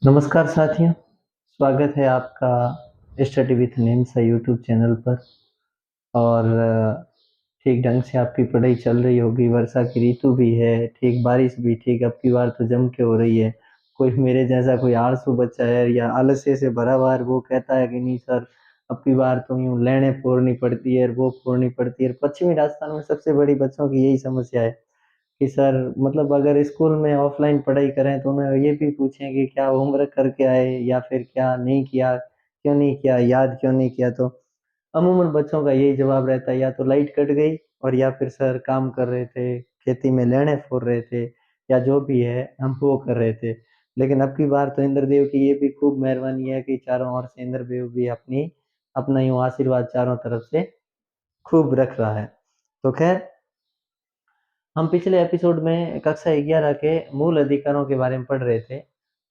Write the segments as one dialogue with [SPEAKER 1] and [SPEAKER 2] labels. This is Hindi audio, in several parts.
[SPEAKER 1] नमस्कार साथियों, स्वागत है आपका study with names YouTube channel पर। और ठीक ढंग से आपकी पढ़ाई चल रही होगी। वर्षा की ऋतु भी है, ठीक बारिश भी ठीक अब की बार तो जम के हो रही है। कोई मेरे जैसा कोई आलसू बच्चा है या आलस्य से भरा हुआ है, वो कहता है कि नहीं सर, अब की बार तो यूँ लेने फोड़नी पड़ती है, वो फोड़नी पड़ती है। पश्चिमी राजस्थान में सबसे बड़ी बच्चों की यही समस्या है कि सर मतलब अगर स्कूल में ऑफलाइन पढ़ाई करें तो उन्हें ये भी पूछें कि क्या होमवर्क करके आए या फिर क्या नहीं किया, क्यों नहीं किया, याद क्यों नहीं किया। तो अमूमन बच्चों का यही जवाब रहता है, या तो लाइट कट गई और या फिर सर काम कर रहे थे, खेती में लेने फोड़ रहे थे, या जो भी है हम वो कर रहे थे। लेकिन अब की बार तो इंद्रदेव की ये भी खूब मेहरबानी है कि चारों ओर से इंद्रदेव भी अपना यूँ आशीर्वाद चारों तरफ से खूब रख रहा है। तो खैर, हम पिछले एपिसोड में कक्षा 11 के मूल अधिकारों के बारे में पढ़ रहे थे।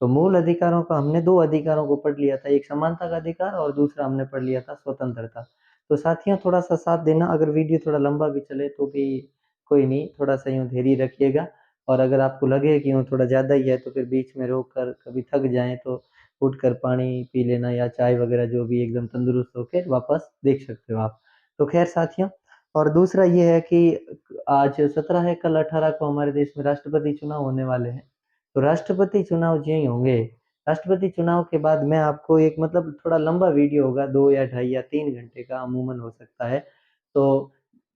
[SPEAKER 1] तो मूल अधिकारों का हमने दो अधिकारों को पढ़ लिया था, एक समानता का अधिकार और दूसरा हमने पढ़ लिया था स्वतंत्रता। तो साथियों, थोड़ा सा साथ देना, अगर वीडियो थोड़ा लंबा भी चले तो भी कोई नहीं, थोड़ा सा यूँ धैर्य रखिएगा। और अगर आपको लगे कि यूँ थोड़ा ज़्यादा ही है तो फिर बीच में रोक कर कभी थक जाएं तो उठकर पानी पी लेना या चाय वगैरह, जो भी एकदम तंदुरुस्त होकर वापस देख सकते हो आप। तो खैर साथियों, और दूसरा ये है कि आज 17 है, कल 18 को हमारे देश में राष्ट्रपति चुनाव होने वाले हैं। तो राष्ट्रपति चुनाव जो ही होंगे, राष्ट्रपति चुनाव के बाद मैं आपको एक मतलब थोड़ा लंबा वीडियो होगा, 2 या ढाई या 3 घंटे का अमूमन हो सकता है। तो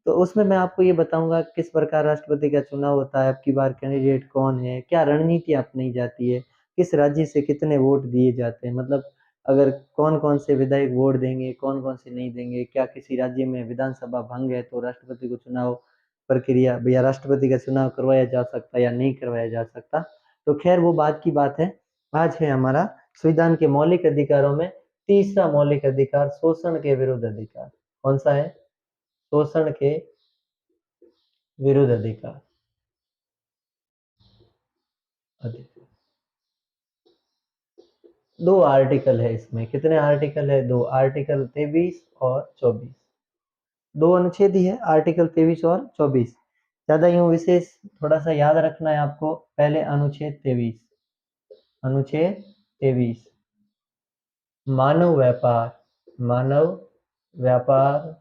[SPEAKER 1] तो उसमें मैं आपको ये बताऊंगा किस प्रकार राष्ट्रपति का चुनाव होता है, अब की बार कैंडिडेट कौन है, क्या रणनीति अपनाई जाती है, किस राज्य से कितने वोट दिए जाते हैं, मतलब अगर कौन कौन से विधायक वोट देंगे, कौन कौन से नहीं देंगे, क्या किसी राज्य में विधानसभा भंग है तो राष्ट्रपति को चुनाव प्रक्रिया या राष्ट्रपति का चुनाव करवाया जा सकता या नहीं करवाया जा सकता। तो खैर वो बात की बात है। आज है हमारा संविधान के मौलिक अधिकारों में तीसरा मौलिक अधिकार, शोषण के विरुद्ध अधिकार। कौन सा है? शोषण के विरुद्ध अधिकार। अधिकार, दो आर्टिकल है इसमें। कितने आर्टिकल है? दो आर्टिकल, 23 और 24। दो अनुच्छेद ही है, आर्टिकल 23 और 24। ज्यादा यूं विशेष थोड़ा सा याद रखना है आपको। पहले अनुच्छेद 23, अनुच्छेद 23, मानव व्यापार, मानव व्यापार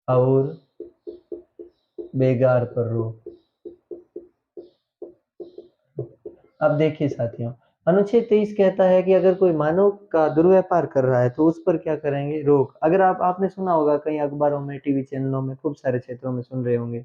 [SPEAKER 1] और बेगार पर रोक। अब देखिए साथियों, अनुच्छेद 23 कहता है कि अगर कोई मानव का दुर्व्यापार कर रहा है तो उस पर क्या करेंगे? रोक। अगर आपने सुना होगा, कई अखबारों में, टीवी चैनलों में, खूब सारे क्षेत्रों में सुन रहे होंगे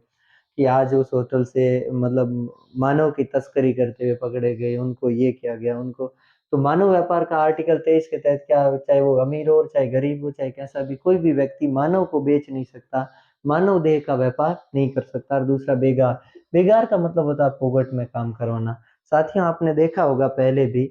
[SPEAKER 1] कि आज उस होटल से मतलब मानव की तस्करी करते हुए पकड़े गए, उनको ये किया गया, उनको। तो मानव व्यापार का आर्टिकल 23 के तहत क्या, चाहे वो अमीर हो, चाहे गरीब हो, चाहे कैसा भी, कोई भी व्यक्ति मानव को बेच नहीं सकता, मानव देह का व्यापार नहीं कर सकता। और दूसरा बेगार, बेगार का मतलब होता है फोकट में काम करवाना। साथियों, आपने देखा होगा पहले भी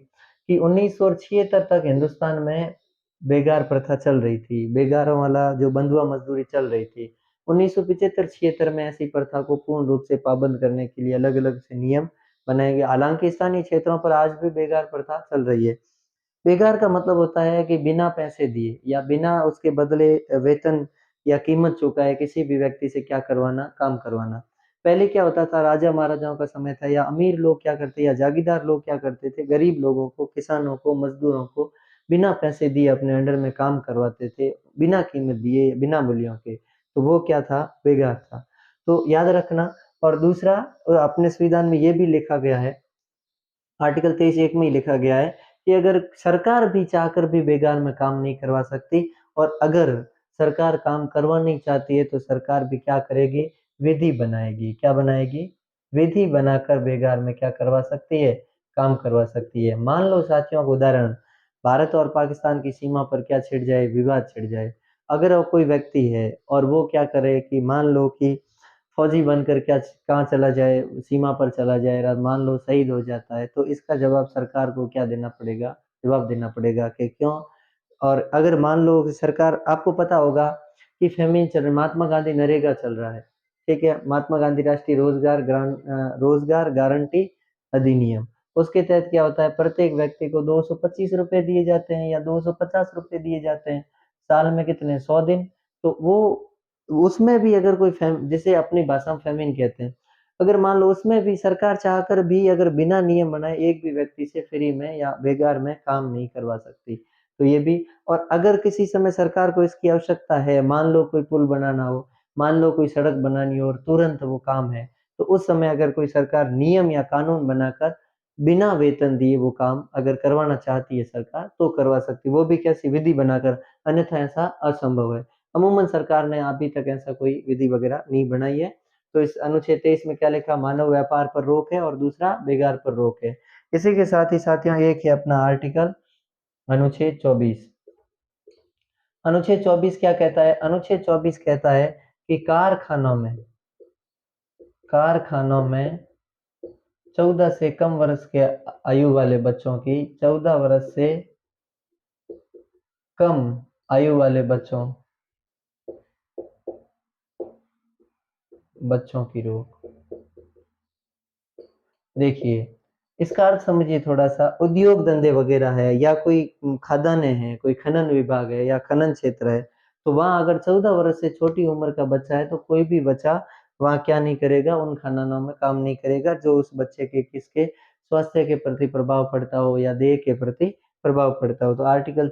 [SPEAKER 1] कि 1976 तक हिंदुस्तान में बेगार प्रथा चल रही थी, बेगारों वाला जो बंधुआ मजदूरी चल रही थी। 1975-76 में ऐसी प्रथा को पूर्ण रूप से पाबंद करने के लिए अलग अलग से नियम बनाए गए। हालांकि स्थानीय क्षेत्रों पर आज भी बेगार प्रथा चल रही है। बेगार का मतलब होता है कि बिना पैसे दिए या बिना उसके बदले वेतन या कीमत चुकाए किसी भी व्यक्ति से क्या करवाना, काम करवाना। पहले क्या होता था, राजा महाराजाओं का समय था, या अमीर लोग क्या करते, या जागीरदार लोग क्या करते थे, गरीब लोगों को, किसानों को, मजदूरों को बिना पैसे दिए अपने अंडर में काम करवाते थे, बिना कीमत दिए, बिना मूल्यों के। तो वो क्या था? बेगार था। तो याद रखना। और दूसरा, अपने संविधान में ये भी लिखा गया है, आर्टिकल 23 एक में ही लिखा गया है कि अगर सरकार भी चाहकर भी बेगार में काम नहीं करवा सकती, और अगर सरकार काम करवाना चाहती है तो सरकार भी क्या करेगी? विधि बनाएगी। क्या बनाएगी? विधि बनाकर बेगार में क्या करवा सकती है? काम करवा सकती है। मान लो साथियों को उदाहरण, भारत और पाकिस्तान की सीमा पर क्या छिड़ जाए? विवाद छिड़ जाए। अगर वो कोई व्यक्ति है और वो क्या करे कि मान लो कि फौजी बनकर क्या कहाँ चला जाए, सीमा पर चला जाए, और मान लो शहीद हो जाता है, तो इसका जवाब सरकार को क्या देना पड़ेगा? जवाब देना पड़ेगा कि क्यों। और अगर मान लो कि सरकार, आपको पता होगा कि फेमिन चल रहा, महात्मा गांधी नरेगा चल रहा है, ठीक है, महात्मा गांधी राष्ट्रीय रोजगार गारंटी अधिनियम। उसके तहत क्या होता है, प्रत्येक व्यक्ति को 225 रुपए दिए जाते हैं या 250 रुपए दिए जाते हैं, साल में कितने, 100 दिन। तो वो उसमें भी अगर कोई जिसे अपनी भाषा में फेमिन कहते हैं, अगर मान लो उसमें भी सरकार चाहकर भी अगर बिना नियम बनाए एक भी व्यक्ति से फ्री में या बेकार में काम नहीं करवा सकती, तो ये भी। और अगर किसी समय सरकार को इसकी आवश्यकता है, मान लो कोई पुल बनाना हो, मान लो कोई सड़क बनानी हो और तुरंत वो काम है, तो उस समय अगर कोई सरकार नियम या कानून बनाकर बिना वेतन दिए वो काम अगर करवाना चाहती है सरकार, तो करवा सकती है, वो भी कैसी विधि बनाकर, अन्यथा ऐसा असंभव है। अमूमन सरकार ने अभी तक ऐसा कोई विधि वगैरह नहीं बनाई है। तो इस अनुच्छेद 23 में क्या लिखा, मानव व्यापार पर रोक है और दूसरा बेगार पर रोक है। इसी के साथ ही साथियों एक है अपना आर्टिकल अनुच्छेद 24। अनुच्छेद 24 क्या कहता है, अनुच्छेद 24 कहता है कि कारखानों में 14 से कम वर्ष के आयु वाले बच्चों की, 14 वर्ष से कम आयु वाले बच्चों की रोक। देखिए इसका अर्थ समझिए थोड़ा सा, उद्योग धंधे वगैरह है या कोई खदानें हैं, कोई खनन विभाग है या खनन क्षेत्र है, तो वहां अगर 14 वर्ष से छोटी उम्र का बच्चा है तो कोई भी बच्चा वहां क्या नहीं करेगा, उन खननों में काम नहीं करेगा जो उस बच्चे के किसके स्वास्थ्य के प्रति प्रभाव पड़ता हो या देह के प्रति प्रभाव पड़ता हो। तो आर्टिकल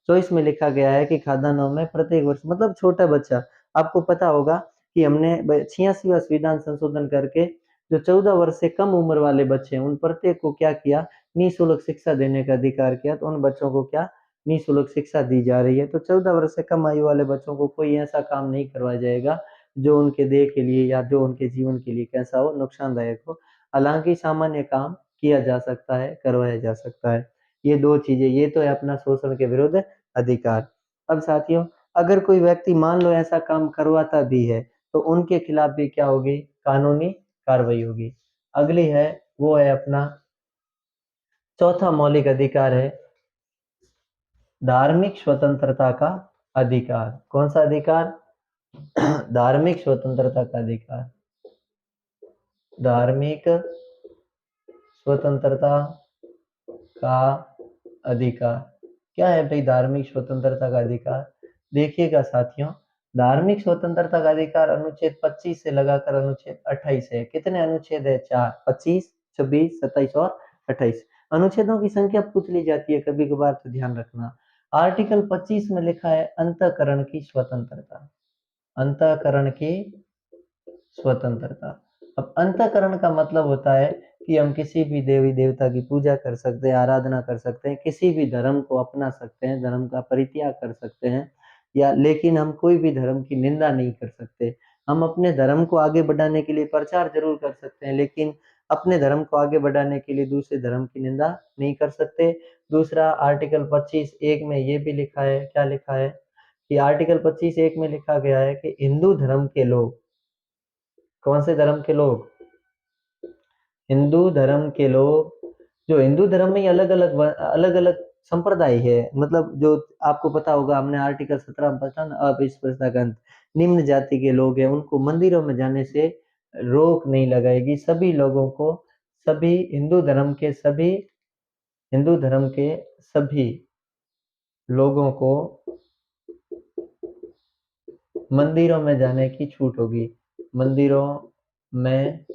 [SPEAKER 1] 24 में लिखा गया है कि खदानों में प्रत्येक वर्ष, मतलब छोटा बच्चा, आपको पता होगा कि हमने 86वां संविधान संशोधन करके जो 14 वर्ष से कम उम्र वाले बच्चे हैं उन प्रत्येक को क्या किया, निःशुल्क शिक्षा देने का अधिकार किया। तो उन बच्चों को क्या निःशुल्क शिक्षा दी जा रही है। तो 14 वर्ष से कम आयु वाले बच्चों को कोई ऐसा काम नहीं करवाया जाएगा जो उनके देह के लिए या जो उनके जीवन के लिए कैसा हो, नुकसानदायक हो। हालांकि सामान्य काम किया जा सकता है, करवाया जा सकता है। ये दो चीजें, ये तो है अपना शोषण के विरुद्ध अधिकार। अब साथियों अगर कोई व्यक्ति मान लो ऐसा काम करवाता भी है तो उनके खिलाफ भी क्या होगी, कानूनी कार्रवाई होगी। अगली है वो है अपना चौथा मौलिक अधिकार है धार्मिक स्वतंत्रता का अधिकार। कौन सा अधिकार? धार्मिक स्वतंत्रता का अधिकार। धार्मिक स्वतंत्रता का अधिकार क्या है भाई? धार्मिक स्वतंत्रता का अधिकार देखिएगा साथियों, धार्मिक स्वतंत्रता का अधिकार अनुच्छेद 25 से लगाकर अनुच्छेद 28 है। कितने अनुच्छेद है? 4, 25, 26, 27 और 28 अनुच्छेदों की संख्या पूछ ली जाती है कभी कभार, तो ध्यान रखना। आर्टिकल 25 में लिखा है अंतःकरण की स्वतंत्रता, अंतःकरण की स्वतंत्रता। अब अंतःकरण का मतलब होता है कि हम किसी भी देवी देवता की पूजा कर सकते हैं, आराधना कर सकते हैं, किसी भी धर्म को अपना सकते हैं, धर्म का परित्याग कर सकते हैं, या लेकिन हम कोई भी धर्म की निंदा नहीं कर सकते। हम अपने धर्म को आगे बढ़ाने के लिए प्रचार जरूर कर सकते हैं, लेकिन अपने धर्म को आगे बढ़ाने के लिए दूसरे धर्म की निंदा नहीं कर सकते। दूसरा आर्टिकल 25(1) में ये भी लिखा है, क्या लिखा है कि आर्टिकल 25(1) में लिखा गया है कि हिंदू धर्म के लोग, कौन से धर्म के लोग? हिंदू धर्म के लोग। जो हिंदू धर्म में अलग अलग संप्रदाय है, मतलब जो आपको पता होगा, हमने आर्टिकल 17 में पढ़ा ना, अस्पृश्यता का अंत, निम्न जाति के लोग हैं उनको मंदिरों में जाने से रोक नहीं लगाएगी। सभी लोगों को, सभी हिंदू धर्म के सभी लोगों को मंदिरों में जाने की छूट होगी। मंदिरों में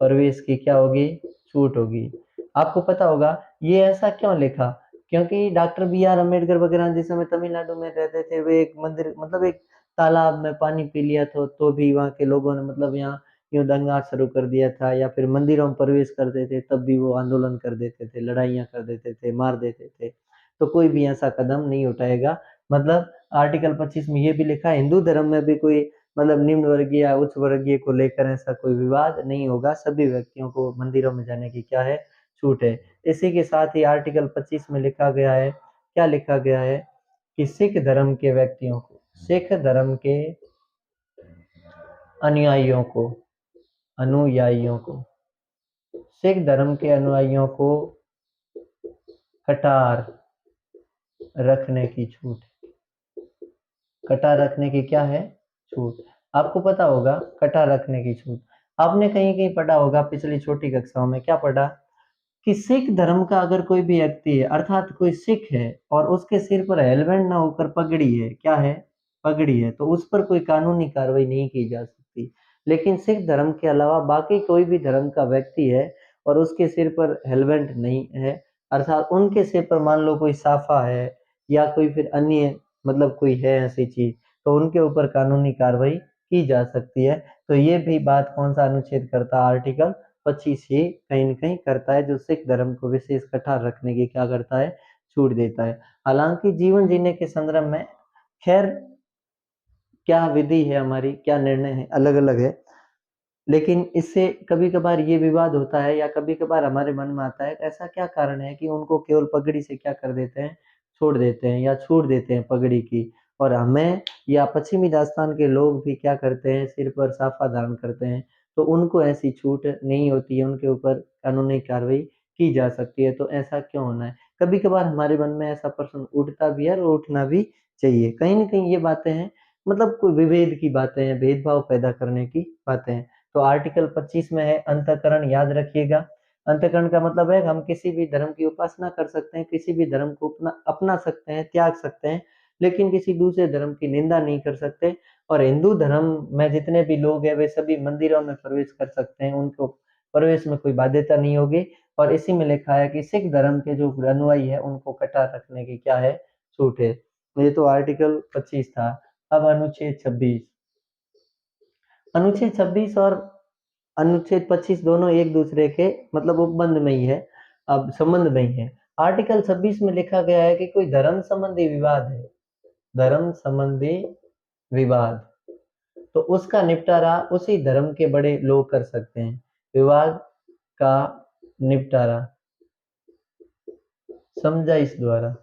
[SPEAKER 1] प्रवेश की क्या होगी? छूट होगी। आपको पता होगा ये ऐसा क्यों लिखा, क्योंकि डॉक्टर बी.आर. अम्बेडकर वगैरह जिस समय तमिलनाडु में रहते थे, वे एक मंदिर, मतलब एक तालाब में पानी पी लिया तो भी वहाँ के लोगों ने मतलब यहाँ यूं दंगा शुरू कर दिया था, या फिर मंदिरों में प्रवेश करते थे तब भी वो आंदोलन कर देते थे, लड़ाइयाँ कर देते थे, मार देते थे। तो कोई भी ऐसा कदम नहीं उठाएगा। मतलब आर्टिकल 25 में ये भी लिखा है हिंदू धर्म में भी कोई मतलब निम्न वर्गीय या उच्च वर्गीय को लेकर ऐसा कोई विवाद नहीं होगा। सभी व्यक्तियों को मंदिरों में जाने की क्या है? छूट है। इसी के साथ ही आर्टिकल 25 में लिखा गया है, क्या लिखा गया है कि सिख धर्म के व्यक्तियों को, सिख धर्म के अनुयायियों को सिख धर्म के अनुयायियों को कटार रखने की छूट, कटार रखने की क्या है? छूट। आपको पता होगा कटार रखने की छूट, आपने कहीं कहीं पढ़ा होगा पिछली छोटी कक्षाओं में, क्या पढ़ा कि सिख धर्म का अगर कोई भी व्यक्ति है, अर्थात कोई सिख है और उसके सिर पर हेलमेट ना होकर पगड़ी है, क्या है? पगड़ी है, तो उस पर कोई कानूनी कार्रवाई नहीं की जा सकती। लेकिन सिख धर्म के अलावा बाकी कोई भी धर्म का व्यक्ति है और उसके सिर पर हेलमेट नहीं है, अर्थात उनके सिर पर मान लो कोई साफा है या कोई फिर अन्य मतलब कोई है ऐसी चीज, तो उनके ऊपर कानूनी कार्रवाई की जा सकती है। तो ये भी बात कौन सा अनुच्छेद करता है, आर्टिकल 25 ही कहीं न कहीं करता है, जो सिख धर्म को विशेष कठार रखने की क्या करता है, छूट देता है। हालांकि जीवन जीने के संदर्भ में खैर क्या विधि है हमारी, क्या निर्णय है, अलग अलग है, लेकिन इससे कभी कभार ये विवाद होता है या कभी कभार हमारे मन में आता है ऐसा क्या कारण है कि उनको केवल पगड़ी से क्या कर देते हैं, छोड़ देते हैं या छूट देते हैं पगड़ी की, और हमें या पश्चिमी राजस्थान के लोग भी क्या करते हैं, सिर पर साफा धारण करते हैं, तो उनको ऐसी छूट नहीं होती है, उनके ऊपर कानूनी कार्रवाई की जा सकती है। तो ऐसा क्यों होना है, कभी कभार हमारे मन में ऐसा प्रश्न उठता भी है और उठना भी चाहिए। कहीं ना कहीं ये बातें हैं, मतलब कोई विभेद की बातें हैं, भेदभाव पैदा करने की बातें हैं। तो आर्टिकल 25 में है अंतःकरण, याद रखिएगा। अंतःकरण का मतलब है हम किसी भी धर्म की उपासना कर सकते हैं, किसी भी धर्म को अपना सकते हैं, त्याग सकते हैं, लेकिन किसी दूसरे धर्म की निंदा नहीं कर सकते। और हिंदू धर्म में जितने भी लोग हैं वे सभी मंदिरों में प्रवेश कर सकते हैं, उनको प्रवेश में कोई बाध्यता नहीं होगी। और इसी में लिखा है कि सिख धर्म के जो अनुयायी है उनको कटार रखने की क्या है, छूट है। ये तो आर्टिकल 25 था। अब अनुच्छेद 26। अनुच्छेद 26 और अनुच्छेद 25 दोनों एक दूसरे के मतलब उपबंध में ही है, अब संबंध में ही है। आर्टिकल 26 में लिखा गया है कि कोई धर्म संबंधी विवाद है, धर्म संबंधी विवाद, तो उसका निपटारा उसी धर्म के बड़े लोग कर सकते हैं। विवाद का निपटारा समझा इस द्वारा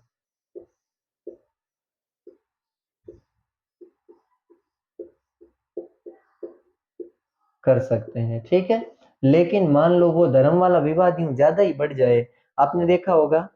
[SPEAKER 1] कर सकते हैं, ठीक है। लेकिन मान लो वो धर्म वाला विवाद यूं ज्यादा ही बढ़ जाए, आपने देखा होगा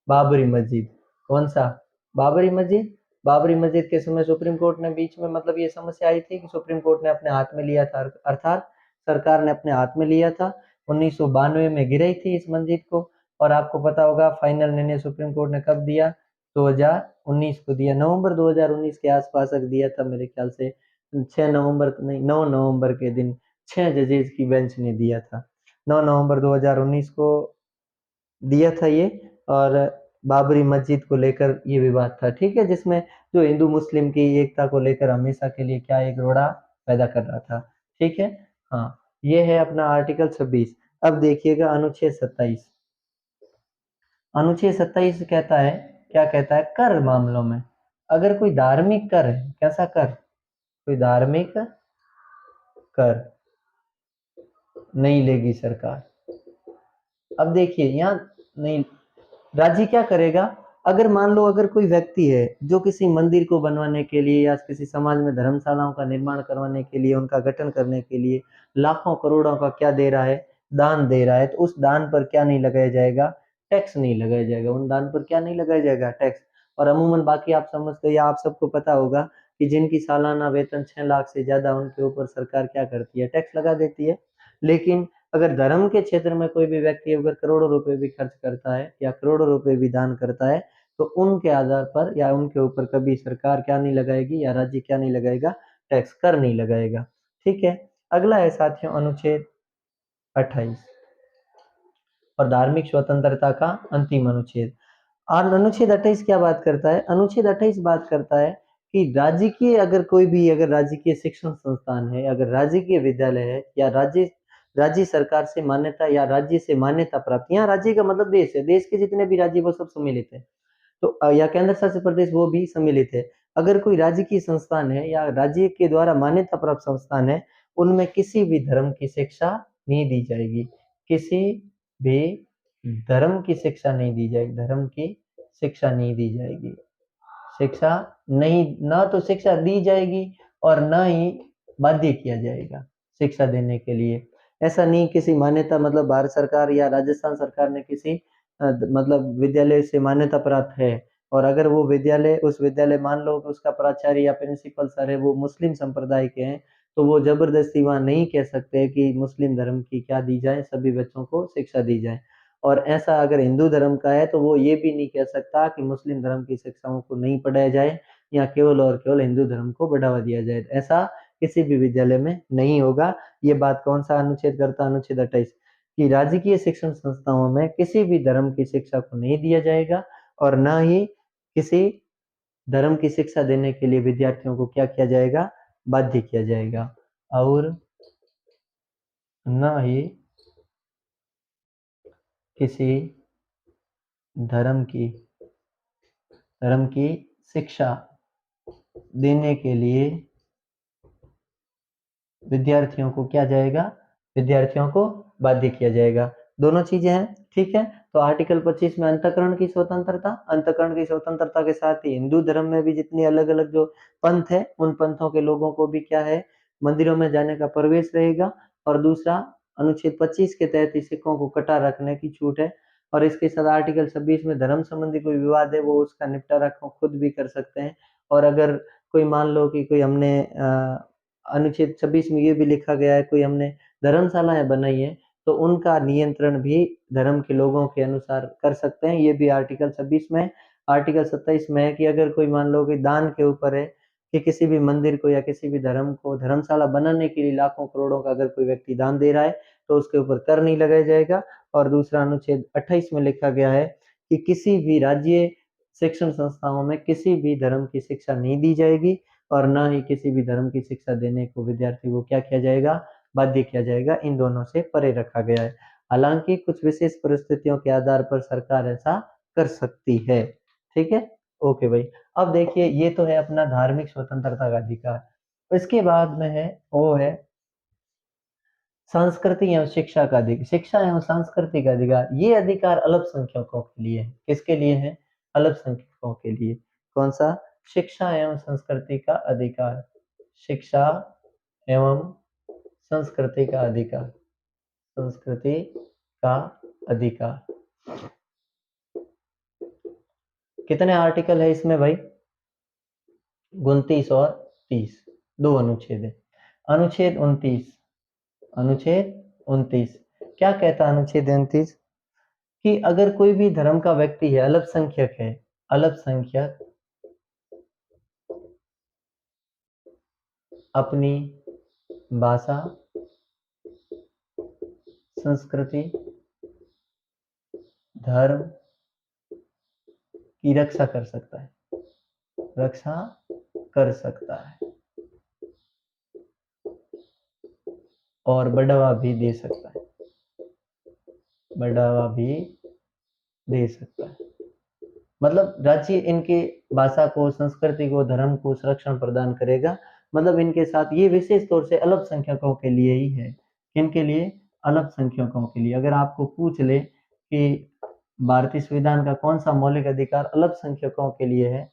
[SPEAKER 1] बाबरी मस्जिद, कौन सा, बाबरी मस्जिद, बाबरी मस्जिद के समय सुप्रीम कोर्ट ने बीच में मतलब ये समस्या आई थी कि सुप्रीम कोर्ट ने अपने हाथ में लिया था, अर्थात सरकार ने अपने हाथ में लिया था, 1992 में गिराई थी इस मस्जिद को। और आपको पता होगा फाइनल निर्णय सुप्रीम कोर्ट ने कब दिया, 2019 को दिया, नवंबर 2019 के आसपास तक दिया था मेरे ख्याल से, 6 नवंबर नहीं 9 नवंबर के दिन 6 जजेज की बेंच ने दिया था, 9 नवंबर 2019 को दिया था ये। और बाबरी मस्जिद को लेकर ये विवाद था, ठीक है, जिसमें जो हिंदू मुस्लिम की एकता को लेकर हमेशा के लिए क्या एक रोड़ा पैदा कर रहा था, ठीक है। हाँ, ये है अपना आर्टिकल 26। अब देखिएगा अनुच्छेद 27। अनुच्छेद 27 कहता है, क्या कहता है, कर मामलों में अगर कोई धार्मिक कर है, कैसा कर, कोई धार्मिक कर नहीं लेगी सरकार। अब देखिए यहाँ नहीं, राज्य क्या करेगा, अगर मान लो अगर कोई व्यक्ति है जो किसी मंदिर को बनवाने के लिए या किसी समाज में धर्मशालाओं का निर्माण करवाने के लिए, उनका गठन करने के लिए लाखों करोड़ों का क्या दे रहा है, दान दे रहा है, तो उस दान पर क्या नहीं लगाया जाएगा, टैक्स नहीं लगाया जाएगा, उन दान पर क्या नहीं लगाया जाएगा, टैक्स। और अमूमन बाकी आप समझते हैं या आप सबको पता होगा कि जिनकी सालाना वेतन 6 लाख से ज्यादा, उनके ऊपर सरकार क्या करती है, टैक्स लगा देती है। लेकिन अगर धर्म के क्षेत्र में कोई भी व्यक्ति अगर करोड़ों रुपए भी खर्च करता है या करोड़ों रुपए भी दान करता है, तो उनके आधार पर या उनके ऊपर कभी सरकार क्या नहीं लगाएगी या राज्य क्या नहीं लगाएगा, टैक्स, कर नहीं लगाएगा, ठीक है। अगला है साथियों अनुच्छेद 28 और धार्मिक स्वतंत्रता का अंतिम अनुच्छेद। और अनुच्छेद 28 क्या बात करता है, अनुच्छेद 28 बात करता है कि राजकीय अगर कोई भी अगर राजकीय शिक्षण संस्थान है, अगर राजकीय विद्यालय है या राज्य राज्य सरकार से मान्यता या राज्य से मान्यता प्राप्त, यहाँ राज्य का मतलब देश है, देश के जितने भी राज्य वो सब सम्मिलित है, तो या केंद्र शासित प्रदेश वो भी सम्मिलित है। अगर कोई राजकीय संस्थान है या राज्य के द्वारा मान्यता प्राप्त संस्थान है, उनमें किसी भी धर्म की शिक्षा नहीं दी जाएगी, किसी भी धर्म की शिक्षा नहीं दी जाएगी, धर्म की शिक्षा नहीं दी जाएगी, शिक्षा नहीं, ना तो शिक्षा दी जाएगी और ना ही बाध्य किया जाएगा शिक्षा देने के लिए। ऐसा नहीं किसी मान्यता मतलब भारत सरकार या राजस्थान सरकार ने किसी मतलब विद्यालय से मान्यता प्राप्त है, और अगर वो विद्यालय उस विद्यालय मान लो कि उसका प्राचार्य या प्रिंसिपल सर है वो मुस्लिम संप्रदाय के हैं, तो वो जबरदस्ती वहां नहीं कह सकते कि मुस्लिम धर्म की क्या दी जाए, सभी बच्चों को शिक्षा दी जाए। और ऐसा अगर हिंदू धर्म का है तो वो ये भी नहीं कह सकता कि मुस्लिम धर्म की शिक्षाओं को नहीं पढ़ाया जाए या केवल और केवल हिंदू धर्म को बढ़ावा दिया जाए, ऐसा किसी भी विद्यालय में नहीं होगा। ये बात कौन सा अनुच्छेद करता है? अनुच्छेद 28, कि राजकीय शिक्षण संस्थाओं में किसी भी धर्म की शिक्षा को नहीं दिया जाएगा और न ही किसी धर्म की शिक्षा देने के लिए विद्यार्थियों को क्या किया जाएगा? बाध्य किया जाएगा। और न ही किसी धर्म की शिक्षा देने के लिए विद्यार्थियों को क्या जाएगा? विद्यार्थियों को बाध्य किया जाएगा। दोनों चीजें हैं, ठीक है। तो आर्टिकल 25 में अंतःकरण की स्वतंत्रता, अंतःकरण की स्वतंत्रता के साथ ही हिंदू धर्म में भी जितनी अलग अलग जो पंथ है उन पंथों के लोगों को भी क्या है? मंदिरों में जाने का प्रवेश रहेगा। और दूसरा, अनुच्छेद 25 के तहत ही सिखों को कटा रखने की छूट है। और इसके साथ आर्टिकल 26 में धर्म संबंधी कोई विवाद है वो उसका निपटारा खुद भी कर सकते हैं। और अगर कोई मान लो कि कोई हमने अनुच्छेद 26 में ये भी लिखा गया है कोई हमने धर्मशालाएं बनाई है तो उनका नियंत्रण भी धर्म के लोगों के अनुसार कर सकते हैं। ये भी आर्टिकल 26 में। आर्टिकल 27 में है कि अगर कोई मान लो कि दान के ऊपर है कि किसी भी मंदिर को या किसी भी धर्म को धर्मशाला बनाने के लिए लाखों करोड़ों का अगर कोई व्यक्ति दान दे रहा है तो उसके ऊपर कर नहीं लगाया जाएगा। और दूसरा, अनुच्छेद 28 में लिखा गया है कि किसी भी राज्य शिक्षण संस्थाओं में किसी भी धर्म की शिक्षा नहीं दी जाएगी और न ही किसी भी धर्म की शिक्षा देने को विद्यार्थी को क्या किया जाएगा? बाध्य किया जाएगा। इन दोनों से परे रखा गया है। हालांकि कुछ विशेष परिस्थितियों के आधार पर सरकार ऐसा कर सकती है। ठीक है, ओके भाई। अब देखिए, ये तो है अपना धार्मिक स्वतंत्रता का अधिकार। इसके बाद में है वो है संस्कृति एवं शिक्षा का अधिकार, शिक्षा एवं संस्कृति का अधिकार। ये अधिकार अल्पसंख्यकों के लिए है। किसके लिए है? अल्पसंख्यकों के लिए। कौन सा? शिक्षा एवं संस्कृति का अधिकार, शिक्षा एवं संस्कृति का अधिकार, संस्कृति का अधिकार। कितने आर्टिकल है इसमें भाई? 29 और 30, दो अनुच्छेद है। अनुच्छेद 29, अनुच्छेद 29 क्या कहता है? अनुच्छेद 29 कि अगर कोई भी धर्म का व्यक्ति है, अल्पसंख्यक है, अल्पसंख्यक अपनी भाषा, संस्कृति, धर्म की रक्षा कर सकता है, रक्षा कर सकता है और बढ़ावा भी दे सकता है, बढ़ावा भी दे सकता है। मतलब राज्य इनके भाषा को, संस्कृति को, धर्म को संरक्षण प्रदान करेगा। मतलब इनके साथ ये विशेष तौर से अल्पसंख्यकों के लिए ही है। किनके लिए? अल्पसंख्यकों के लिए। अगर आपको पूछ ले कि भारतीय संविधान का कौन सा मौलिक अधिकार अल्पसंख्यकों के लिए है,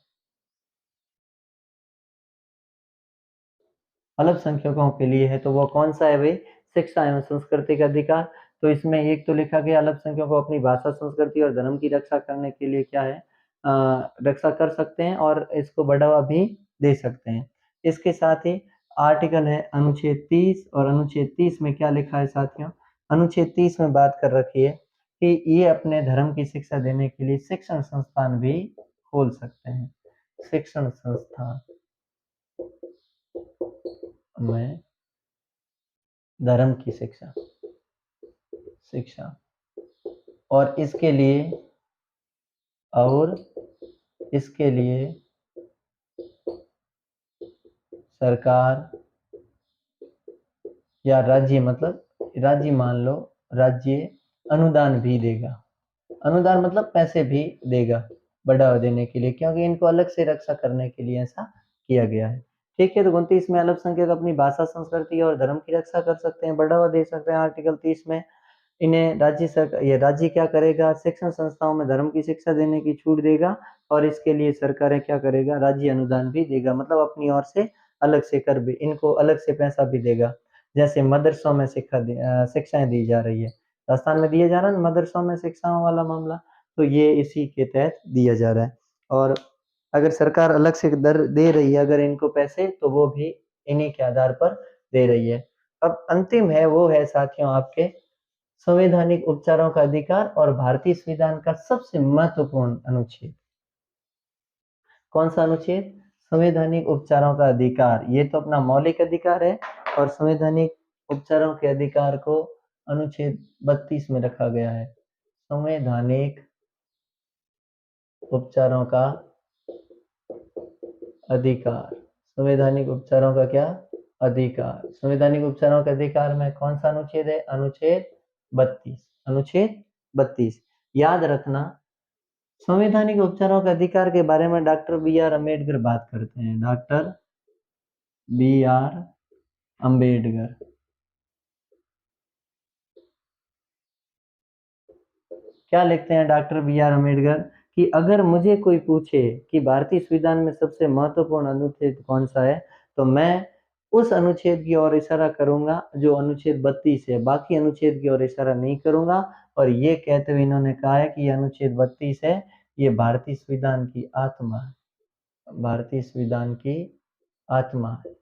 [SPEAKER 1] अल्पसंख्यकों के लिए है, तो वो कौन सा है भाई? शिक्षा एवं संस्कृति का अधिकार। तो इसमें एक तो लिखा गया अल्पसंख्यकों को अपनी भाषा, संस्कृति और धर्म की रक्षा करने के लिए क्या है? रक्षा कर सकते हैं और इसको बढ़ावा भी दे सकते हैं। इसके साथ ही आर्टिकल है अनुच्छेद 30 और अनुच्छेद 30 में क्या लिखा है साथियों? अनुच्छेद 30 में बात कर रखी है कि ये अपने धर्म की शिक्षा देने के लिए शिक्षण संस्थान भी खोल सकते हैं। शिक्षण संस्थान में धर्म की शिक्षा, शिक्षा और इसके लिए सरकार या राज्य, मतलब राज्य मान लो, राज्य अनुदान भी देगा। अनुदान मतलब पैसे भी देगा बढ़ावा देने के लिए, क्योंकि इनको अलग से रक्षा करने के लिए ऐसा किया गया है। ठीक है, तो 29 में अल्पसंख्यक अपनी भाषा, संस्कृति और धर्म की रक्षा कर सकते हैं, बढ़ावा दे सकते हैं। आर्टिकल 30 में इन्हें राज्य क्या करेगा? शिक्षण संस्थाओं में धर्म की शिक्षा देने की छूट देगा और इसके लिए सरकारें क्या करेगा? राज्य अनुदान भी देगा। मतलब अपनी ओर से अलग से कर भी, इनको अलग से पैसा भी देगा। जैसे मदरसों में शिक्षाएं दी जा रही है, राजस्थान में दिया जा रहा है मदरसों में शिक्षाओं वाला मामला, तो ये इसी के तहत दिया जा रहा है। और अगर सरकार अलग से दर दे रही है अगर इनको पैसे, तो वो भी इन्हीं के आधार पर दे रही है। अब अंतिम है वो है साथियों आपके संवैधानिक उपचारों का अधिकार और भारतीय संविधान का सबसे महत्वपूर्ण अनुच्छेद। कौन सा अनुच्छेद? संवैधानिक उपचारों का अधिकार, ये तो अपना मौलिक अधिकार है, और संवैधानिक उपचारों के अधिकार को अनुच्छेद 32 में रखा गया है। संवैधानिक उपचारों का अधिकार, संवैधानिक उपचारों का क्या अधिकार, संवैधानिक उपचारों के अधिकार में कौन सा अनुच्छेद है? अनुच्छेद 32। अनुच्छेद 32 याद रखना। संवैधानिक उपचारों के अधिकार के बारे में डॉक्टर बी आर अम्बेडकर बात करते हैं। डॉक्टर बी आर अम्बेडकर क्या लिखते हैं? डॉक्टर बी आर अम्बेडकर कि अगर मुझे कोई पूछे कि भारतीय संविधान में सबसे महत्वपूर्ण अनुच्छेद कौन सा है, तो मैं उस अनुच्छेद की ओर इशारा करूंगा जो अनुच्छेद 32 है, बाकी अनुच्छेद की ओर इशारा नहीं करूंगा। और ये कहते हुए इन्होंने कहा है कि अनुच्छेद 32 है, ये भारतीय संविधान की आत्मा है, भारतीय संविधान की आत्मा है।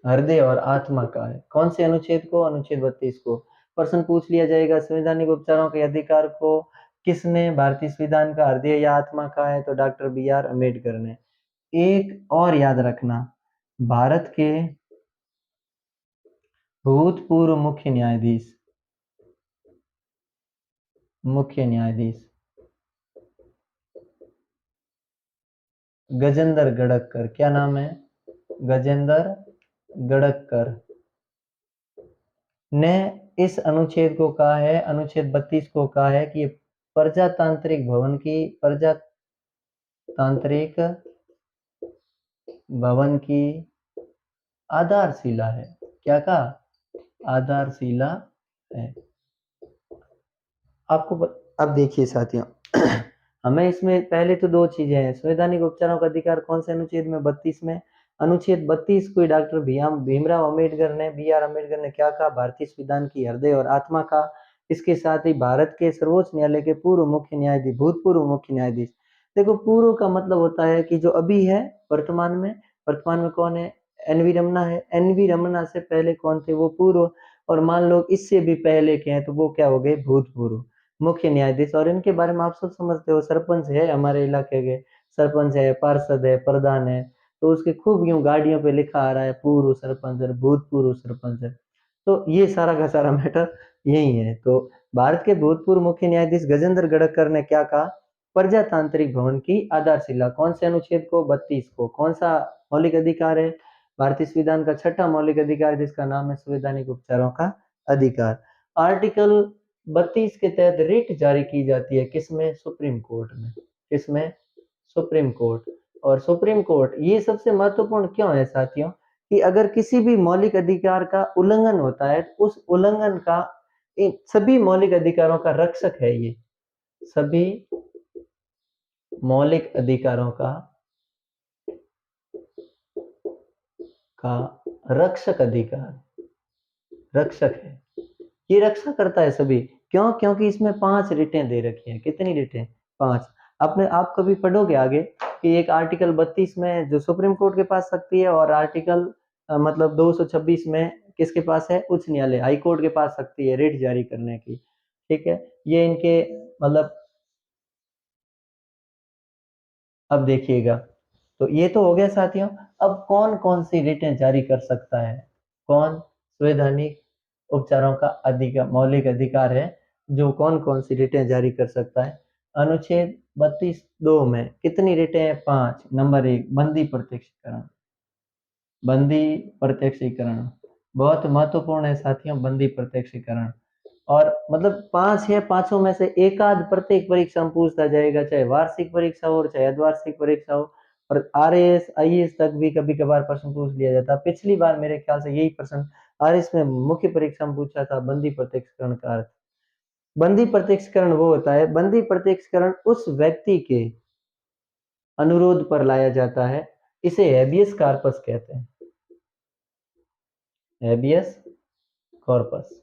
[SPEAKER 1] हृदय और आत्मा का है। कौन से अनुच्छेद को? अनुच्छेद 32 को। प्रश्न पूछ लिया जाएगा संवैधानिक उपचारों के अधिकार को किसने भारतीय संविधान का हृदय या आत्मा कहा है? तो डॉक्टर बी आर अम्बेडकर ने। एक और याद रखना, भारत के भूतपूर्व मुख्य न्यायाधीश गजेंद्र गड़क्कर, क्या नाम है? गजेंद्र गड़क्कर ने इस अनुच्छेद को कहा है, अनुच्छेद 32 को कहा है कि प्रजातांत्रिक भवन की आधारशिला है। क्या कहा? आधारशिला है। आपको अब देखिए साथियों, हमें इसमें पहले तो दो चीजें हैं। संवैधानिक उपचारों का अधिकार कौन से अनुच्छेद में? 32 में। अनुच्छेद 32 को डॉक्टर भीमराव अम्बेडकर ने, बी आर अम्बेडकर ने क्या कहा? भारतीय संविधान की हृदय और आत्मा का। इसके साथ ही भारत के सर्वोच्च न्यायालय के पूर्व मुख्य न्यायाधीश, भूतपूर्व मुख्य न्यायाधीश। देखो, पूर्व का मतलब होता है कि जो अभी है, वर्तमान में कौन है? एन वी रमना है। एन वी रमना से पहले कौन थे? वो पूर्व। और मान लो इससे भी पहले के हैं तो वो क्या हो गए? भूतपूर्व मुख्य न्यायाधीश। और इनके बारे में आप सब समझते हो, सरपंच है हमारे इलाके के, सरपंच है, पार्षद है, प्रधान है, तो उसके खूब यूं गाड़ियों पे लिखा आ रहा है पूर्व सरपंच है, भूतपूर्व सरपंच है। तो ये सारा का सारा मैटर यही है। तो भारत के भूतपूर्व मुख्य न्यायाधीश गजेंद्र गड़क्कर ने क्या कहा? प्रजातांत्रिक भवन की आधारशिला। कौन से अनुच्छेद को? 32 को। कौन सा मौलिक अधिकार है? भारतीय संविधान का छठा मौलिक अधिकार, जिसका नाम है संवैधानिक उपचारों का अधिकार। आर्टिकल 32 के तहत रिट जारी की जाती है किसमें? सुप्रीम कोर्ट में। किसमें? Supreme court. और सुप्रीम कोर्ट ये सबसे महत्वपूर्ण क्यों है साथियों? कि अगर किसी भी मौलिक अधिकार का उल्लंघन होता है, उस उल्लंघन का, इन सभी मौलिक अधिकारों का रक्षक है ये, सभी मौलिक अधिकारों का रक्षक अधिकार, रक्षक है, ये रक्षा करता है सभी। क्यों? क्योंकि इसमें 5 रिटें दे रखी हैं। कितनी रिटें? 5। आप कभी पढ़ोगे आगे कि एक आर्टिकल 32 में जो सुप्रीम कोर्ट के पास शक्ति है, और आर्टिकल मतलब 226 में किसके पास है? उच्च न्यायालय, हाई कोर्ट के पास शक्ति है रिट जारी करने की। ठीक है, ये इनके मतलब, अब देखिएगा, तो ये तो हो गया साथियों। अब कौन कौन सी रिटें जारी कर सकता है? कौन? संवैधानिक उपचारों का अधिकार, मौलिक अधिकार है, जो कौन कौन सी रिटें जारी कर सकता है? अनुच्छेद 32(2) में कितनी रिटें हैं? 5। नंबर 1, बंदी प्रत्यक्षीकरण। बंदी प्रत्यक्षीकरण बहुत महत्वपूर्ण है साथियों, बंदी प्रत्यक्षीकरण। और मतलब 5 है, पांचों में से एक आध प्रत्येक परीक्षा में पूछता जाएगा, चाहे वार्षिक परीक्षा हो चाहे अर्धवार्षिक परीक्षा हो। और आरएएस आईएएस तक भी कभी कभार प्रश्न पूछ लिया जाता। पिछली बार मेरे ख्याल से यही प्रश्न आरएएस में मुख्य परीक्षा में पूछा था, बंदी प्रत्यक्षीकरण का अर्थ। बंदी प्रत्यक्षीकरण वो होता है, बंदी प्रत्यक्षीकरण उस व्यक्ति के अनुरोध पर लाया जाता है, इसे हैबियस कॉर्पस कहते हैं। हैबियस कॉर्पस,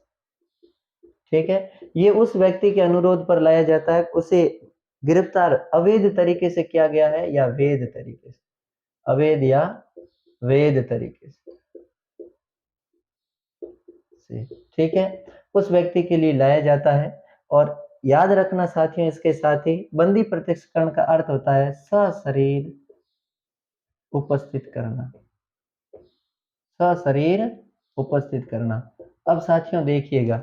[SPEAKER 1] ठीक है। ये उस व्यक्ति के अनुरोध पर लाया जाता है, उसे गिरफ्तार अवैध तरीके से किया गया है या वैध तरीके से, अवैध या वैध तरीके से, ठीक है, उस व्यक्ति के लिए लाया जाता है। और याद रखना साथियों, इसके साथ ही बंदी प्रत्यक्षकरण का अर्थ होता है सशरीर उपस्थित करना, सशरीर उपस्थित करना। अब साथियों देखिएगा,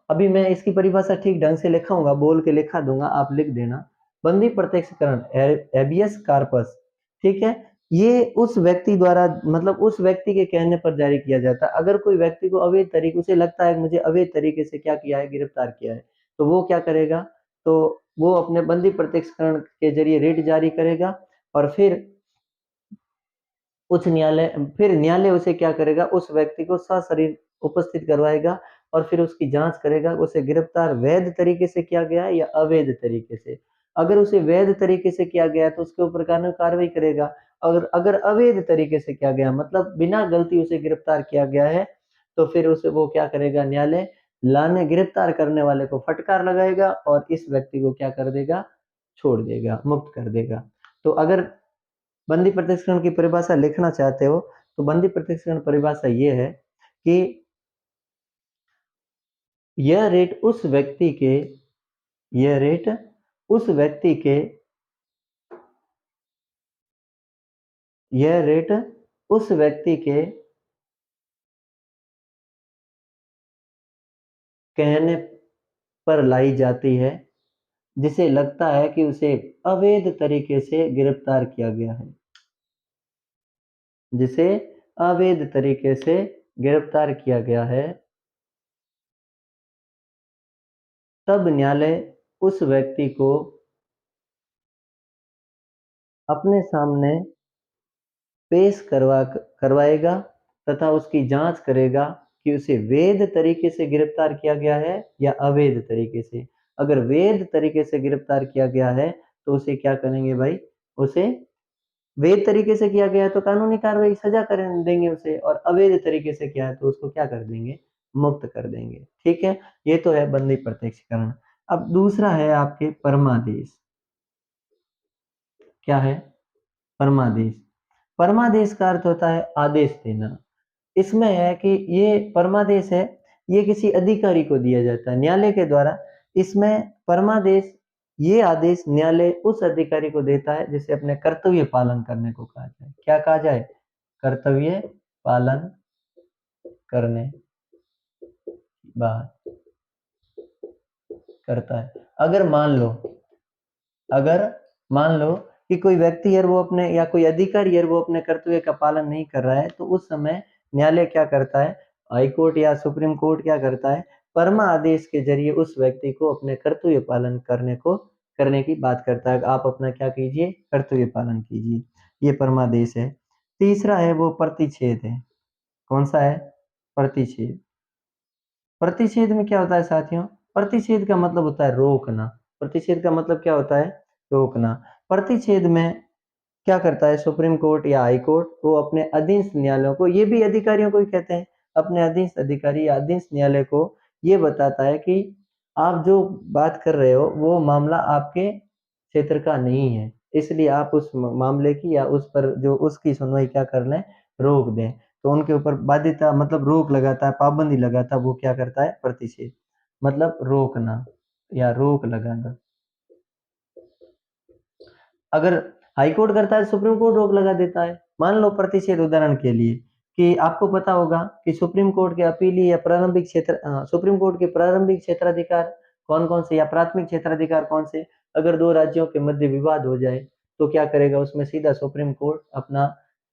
[SPEAKER 1] अभी मैं इसकी परिभाषा ठीक ढंग से लिखाऊंगा, बोल के लिखा दूंगा, आप लिख देना। बंदी प्रत्यक्षकरण एबियस कार्पस, ठीक है, ये उस व्यक्ति द्वारा मतलब उस व्यक्ति के कहने पर जारी किया जाता है। अगर कोई व्यक्ति को अवैध तरीके से लगता है मुझे अवैध तरीके से क्या किया है, गिरफ्तार किया है, तो वो क्या करेगा, तो वो अपने बंदी प्रत्यक्षकरण के जरिए रिट जारी करेगा और फिर उच्च न्यायालय, फिर न्यायालय उसे क्या करेगा, उस व्यक्ति को सशरीर उपस्थित करवाएगा और फिर उसकी जांच करेगा उसे गिरफ्तार वैध तरीके से किया गया है या अवैध तरीके से। अगर उसे वैध तरीके से किया गया तो उसके ऊपर कानूनी कार्रवाई करेगा। अगर अगर अवैध तरीके से किया गया मतलब बिना गलती उसे गिरफ्तार किया गया है, तो फिर उसे वो क्या करेगा, न्यायालय लाने गिरफ्तार करने वाले को फटकार लगाएगा और इस व्यक्ति को क्या कर देगा, छोड़ देगा, मुक्त कर देगा। तो अगर बंदी प्रत्यक्षकरण की परिभाषा लिखना चाहते हो तो बंदी प्रत्यक्षकरण परिभाषा ये है कि यह रेट उस व्यक्ति के, यह रेट उस व्यक्ति के, यह रेट उस व्यक्ति के कहने पर लाई जाती है जिसे लगता है कि उसे अवैध तरीके से गिरफ्तार किया गया है, जिसे अवैध तरीके से गिरफ्तार किया गया है। तब न्यायालय उस व्यक्ति को अपने सामने पेश करवाएगा तथा उसकी जांच करेगा कि उसे वैध तरीके से गिरफ्तार किया गया है या अवैध तरीके से। अगर वैध तरीके से गिरफ्तार किया गया है तो उसे क्या करेंगे भाई, उसे वैध तरीके से किया गया है तो कानूनी कार्रवाई सजा कर देंगे उसे, और अवैध तरीके से किया है तो उसको क्या कर देंगे, मुक्त कर देंगे। ठीक है, ये तो है बंदी प्रत्यक्षीकरण। अब दूसरा है आपके परमादेश। क्या है, परमादेश। परमादेश का अर्थ होता है आदेश देना। इसमें है कि ये परमादेश है, ये किसी अधिकारी को दिया जाता है न्यायालय के द्वारा। इसमें परमादेश, ये आदेश न्यायालय उस अधिकारी को देता है जिसे अपने कर्तव्य पालन करने को कहा जाए। क्या कहा जाए, कर्तव्य पालन करने बात करता है। अगर मान लो, अगर मान लो कि कोई व्यक्ति है वो अपने, या कोई अधिकारी है वो अपने कर्तव्य का पालन नहीं कर रहा है, तो उस समय न्यायालय क्या करता है, हाई कोर्ट या सुप्रीम कोर्ट क्या करता है, परमा आदेश के जरिए उस व्यक्ति को अपने कर्तव्य पालन करने की बात करता है। आप अपना क्या कीजिए, कर्तव्य पालन कीजिए। ये परमादेश है। तीसरा है वो प्रतिषेध है। कौन सा है, प्रतिषेध। प्रतिषेध में क्या होता है साथियों, प्रतिषेध का मतलब होता है रोकना। प्रतिषेध का मतलब क्या होता है, रोकना। प्रतिषेध में क्या करता है सुप्रीम कोर्ट या हाई कोर्ट, वो अपने अधीनस्थ न्यायालयों को, ये भी अधिकारियों को ही कहते हैं, अपने अधीनस्थ अधिकारी या अधीनस्थ न्यायालय को ये बताता है कि आप जो बात कर रहे हो वो मामला आपके क्षेत्र का नहीं है, इसलिए आप उस मामले की या उस पर जो उसकी सुनवाई क्या कर लें, रोक दें। तो उनके ऊपर बाध्यता मतलब रोक लगाता है, पाबंदी लगाता है, वो क्या करता है, प्रतिषेध, मतलब रोकना या रोक लगाना। अगर हाई कोर्ट करता है, सुप्रीम कोर्ट रोक लगा देता है। मान लो प्रतिषेध, उदाहरण के लिए कि आपको पता होगा कि सुप्रीम कोर्ट के अपीली या प्रारंभिक सुप्रीम कोर्ट के प्रारंभिक क्षेत्राधिकार कौन कौन से या प्राथमिक क्षेत्राधिकार कौन से। अगर दो राज्यों के मध्य विवाद हो जाए तो क्या करेगा, उसमें सीधा सुप्रीम कोर्ट अपना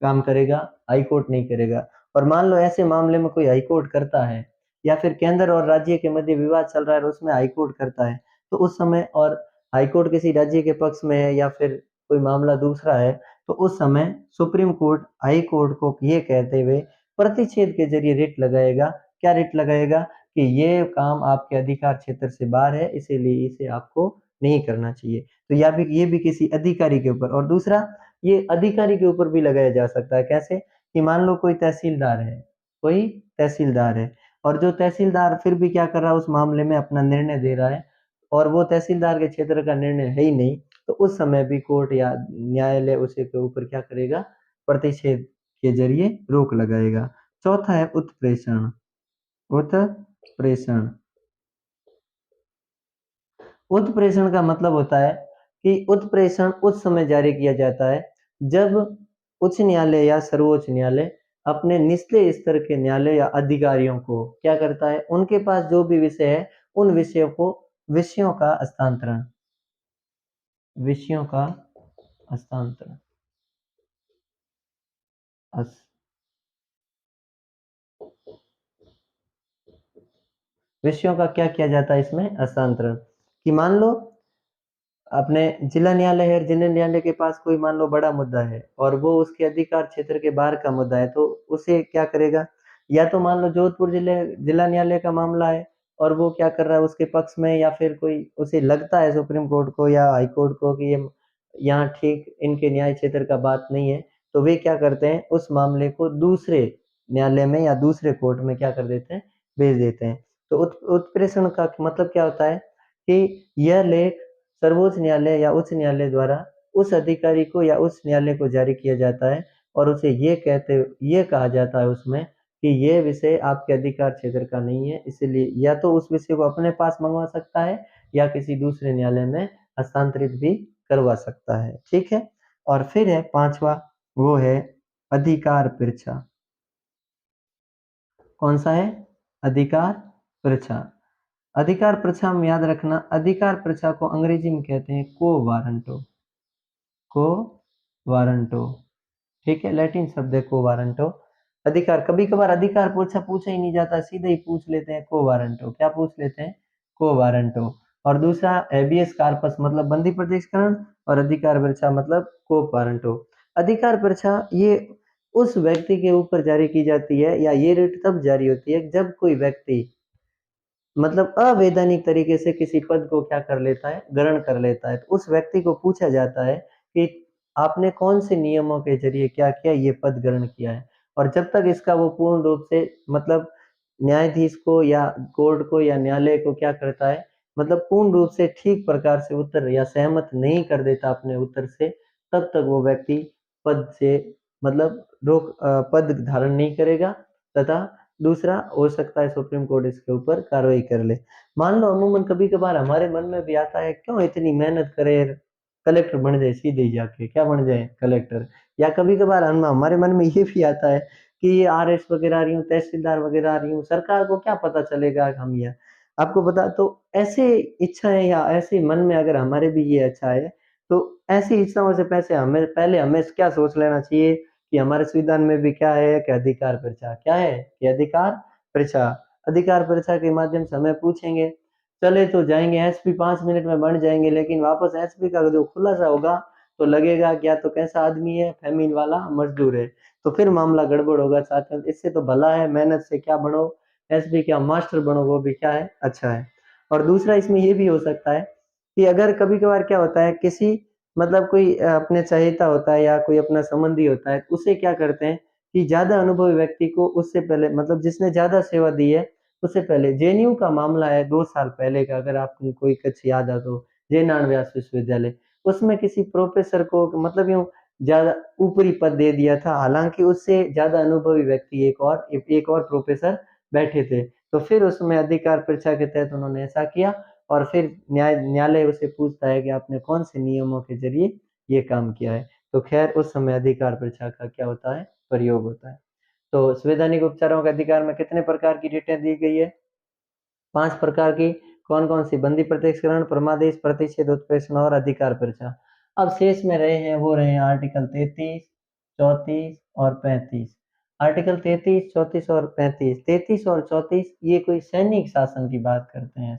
[SPEAKER 1] काम करेगा, हाई कोर्ट नहीं करेगा। और मान लो ऐसे मामले में कोई हाई कोर्ट करता है, या फिर केंद्र और राज्य के मध्य विवाद चल रहा है और उसमें हाई कोर्ट करता है, तो उस समय, और हाई कोर्ट किसी राज्य के पक्ष में है या फिर कोई मामला दूसरा है, तो उस समय सुप्रीम कोर्ट हाई कोर्ट को ये कहते हुए प्रतिषेध के जरिए रिट लगाएगा। क्या रिट लगाएगा कि ये काम आपके अधिकार क्षेत्र से बाहर है, इसीलिए इसे आपको नहीं करना चाहिए। तो ये भी किसी अधिकारी के ऊपर। और दूसरा, ये अधिकारी के ऊपर भी लगाया जा सकता है। कैसे, कि मान लो कोई तहसीलदार है, कोई तहसीलदार है, और जो तहसीलदार फिर भी क्या कर रहा है, उस मामले में अपना निर्णय दे रहा है, और वो तहसीलदार के क्षेत्र का निर्णय है ही नहीं, तो उस समय भी कोर्ट या न्यायालय उसे के ऊपर क्या करेगा, प्रतिषेध के जरिए रोक लगाएगा। चौथा है उत्प्रेषण। उत्प्रेषण, उत्प्रेषण का मतलब होता है कि उत्प्रेषण उस समय जारी किया जाता है जब उच्च न्यायालय या सर्वोच्च न्यायालय अपने निचले स्तर के न्यायालय या अधिकारियों को क्या करता है, उनके पास जो भी विषय है उन विषयों का हस्तांतरण, विषयों का हस्तांतरण विषयों का क्या किया जाता है इसमें, हस्तांतरण। कि मान लो अपने जिला न्यायालय है, जिला न्यायालय के पास कोई मान लो बड़ा मुद्दा है और वो उसके अधिकार क्षेत्र के बाहर का मुद्दा है, तो उसे क्या करेगा, या तो मान लो जोधपुर जिला न्यायालय का मामला है और वो क्या कर रहा है उसके पक्ष में, या फिर कोई उसे लगता है सुप्रीम कोर्ट को या हाई कोर्ट को कि ये यहाँ ठीक इनके न्याय क्षेत्र का बात नहीं है, तो वे क्या करते हैं उस मामले को दूसरे न्यायालय में या दूसरे कोर्ट में क्या कर देते हैं, भेज देते हैं। तो उत्प्रेषण का मतलब क्या होता है कि यह लेख सर्वोच्च न्यायालय या उच्च न्यायालय द्वारा उस अधिकारी को या उस न्यायालय को जारी किया जाता है और उसे ये कहा जाता है उसमें कि ये विषय आपके अधिकार क्षेत्र का नहीं है, इसलिए या तो उस विषय को अपने पास मंगवा सकता है या किसी दूसरे न्यायालय में हस्तांतरित भी करवा सकता है। ठीक है। और फिर है पांचवा, वो है अधिकार परीक्षा। कौन सा है, अधिकार परीक्षा। अधिकार परीक्षा में याद रखना, अधिकार परीक्षा को अंग्रेजी में कहते हैं को वारंटो, को वारंटो। ठीक है, लैटिन शब्द है को वारंटो। अधिकार, कभी कभार अधिकार पूछा ही नहीं जाता, सीधे ही पूछ लेते हैं को वारंटो। क्या पूछ लेते हैं, को वारंटो। और दूसरा हेबियस कार्पस मतलब बंदी प्रत्यक्षीकरण, और अधिकार परीक्षा मतलब को वारंटो। अधिकार परीक्षा ये उस व्यक्ति के ऊपर जारी की जाती है या ये रिट तब जारी होती है जब कोई व्यक्ति मतलब अवैधानिक तरीके से किसी पद को क्या कर लेता है, ग्रहण कर लेता है। तो उस व्यक्ति को पूछा जाता है कि आपने कौन से नियमों के जरिए क्या किया, ये पद ग्रहण किया है। और जब तक इसका वो पूर्ण रूप से मतलब न्यायाधीश को या कोर्ट को या न्यायालय को क्या करता है, मतलब पूर्ण रूप से ठीक प्रकार से उत्तर या सहमत नहीं कर देता अपने उत्तर से, तब तक वो व्यक्ति पद से मतलब पद धारण नहीं करेगा। तथा दूसरा हो सकता है सुप्रीम कोर्ट इसके ऊपर कार्रवाई कर ले। मान लो अमूमन कभी कभार हमारे मन में भी आता है क्यों इतनी मेहनत करे, कलेक्टर बन जाए सीधे ही जाके, क्या बन जाए, कलेक्टर। या कभी कभार हमारे मन में ये भी आता है कि ये आरएस वगैरह आ रही हूँ, तहसीलदार वगैरह आ रही हूँ, सरकार को क्या पता चलेगा हम ये आपको बता। तो ऐसे इच्छाएं या ऐसे मन में अगर हमारे भी ये अच्छा है, तो ऐसी इच्छाओं से पहले हमें क्या सोच लेना चाहिए कि हमारे संविधान में भी क्या है कि अधिकार परीक्षा, क्या है कि अधिकार परीक्षा। अधिकार परीक्षा के माध्यम से हमें पूछेंगे, चले तो जाएंगे एसपी 5 मिनट में बन जाएंगे, लेकिन वापस एसपी का जो खुलासा होगा तो लगेगा क्या तो कैसा आदमी है, फैमिली वाला मजदूर है, तो फिर मामला गड़बड़ होगा साथियों। इससे तो भला है मेहनत से क्या बनो, एसपी क्या मास्टर बनो, वो भी क्या है, अच्छा है। और दूसरा इसमें ये भी हो सकता है कि अगर कभी कभार क्या होता है किसी मतलब कोई अपने चहेता होता है या कोई अपना संबंधी होता है, उसे क्या करते हैं कि ज्यादा अनुभवी व्यक्ति को उससे पहले मतलब जिसने ज्यादा सेवा दी है उससे पहले, जेएनयू का मामला है 2 साल पहले का, अगर आपको कोई कुछ याद आ तो, जय नारायण व्यास विश्वविद्यालय, उसमें किसी प्रोफेसर को मतलब यूं ज्यादा ऊपरी पद दे दिया था, हालांकि उससे ज्यादा अनुभवी व्यक्ति एक और प्रोफेसर बैठे थे। तो फिर उसमें अधिकार परीक्षा के तहत उन्होंने ऐसा किया और फिर न्यायालय उसे पूछता है कि आपने कौन से नियमों के जरिए ये काम किया है। तो खैर उस समय अधिकार परीक्षा का क्या होता है, प्रयोग होता है। तो संवैधानिक उपचारों के अधिकार में कितने प्रकार की डिटेल दी गई है, 5 प्रकार की। कौन कौन सी, बंदी प्रत्यक्षीकरण, परमादेश, प्रतिषेध, उत्प्रेषण और अधिकार परीक्षा। अब शेष में रहे हैं वो रहे हैं आर्टिकल 33, 34 और 35। आर्टिकल 33, 34 और 35, 33 और 34 ये कोई सैनिक शासन की बात करते हैं।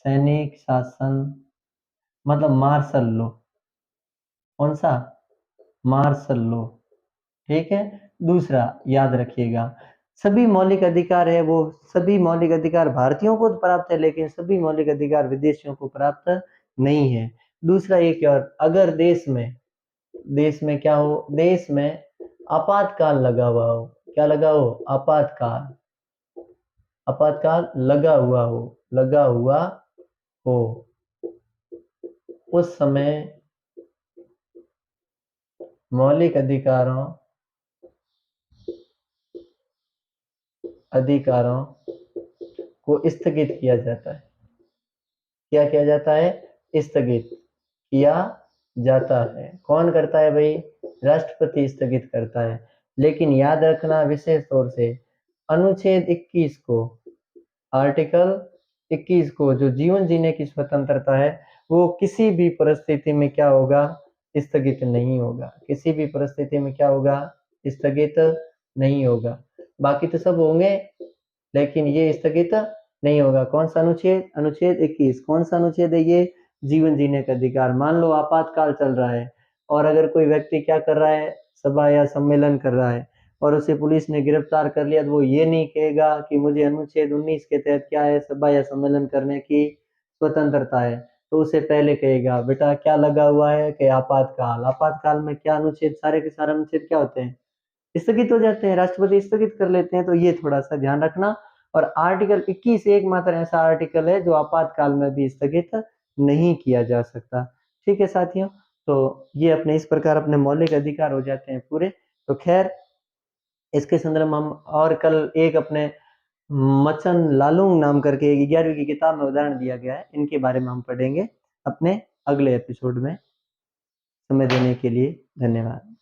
[SPEAKER 1] सैनिक शासन मतलब मार्शल लॉ, कौन सा, मार्शल लॉ। ठीक है। दूसरा याद रखिएगा, सभी मौलिक अधिकार है वो सभी मौलिक अधिकार भारतीयों को तो प्राप्त है, लेकिन सभी मौलिक अधिकार विदेशियों को प्राप्त नहीं है। दूसरा एक और, अगर देश में क्या हो, देश में आपातकाल लगा हुआ हो, क्या लगा हो, आपातकाल, आपातकाल लगा हुआ हो, उस समय मौलिक अधिकारों को स्थगित किया जाता है। क्या किया जाता है? स्थगित किया जाता है। कौन करता है भाई? राष्ट्रपति स्थगित करता है। लेकिन याद रखना विशेष तौर से अनुच्छेद 21 को, आर्टिकल 21 को, जो जीवन जीने की स्वतंत्रता है, वो किसी भी परिस्थिति में क्या होगा? स्थगित नहीं होगा। किसी भी परिस्थिति में क्या होगा? स्थगित नहीं होगा। बाकी तो सब होंगे, लेकिन ये स्थगित नहीं होगा। कौन सा अनुच्छेद? अनुच्छेद 21। कौन सा अनुच्छेद है ये? जीवन जीने का अधिकार। मान लो आपातकाल चल रहा है और अगर कोई व्यक्ति क्या कर रहा है? सभा या सम्मेलन कर रहा है और उसे पुलिस ने गिरफ्तार कर लिया, तो वो ये नहीं कहेगा कि मुझे अनुच्छेद 19 के तहत क्या है? सभा या सम्मेलन करने की स्वतंत्रता है। तो उसे पहले कहेगा बेटा क्या लगा हुआ है कि आपातकाल। आपातकाल में क्या अनुच्छेद, सारे के सारे अनुच्छेद क्या होते हैं? स्थगित हो जाते हैं, राष्ट्रपति स्थगित कर लेते हैं। तो ये थोड़ा सा ध्यान रखना। और आर्टिकल 21 एकमात्र ऐसा आर्टिकल है जो आपातकाल में भी स्थगित नहीं किया जा सकता। ठीक है साथियों, तो ये अपने इस प्रकार अपने मौलिक अधिकार हो जाते हैं पूरे। तो खैर, इसके संदर्भ में हम और कल एक अपने मचन लालुंग नाम करके एक 11वीं की किताब में उदाहरण दिया गया है, इनके बारे में हम पढ़ेंगे अपने अगले एपिसोड में। समय देने के लिए धन्यवाद।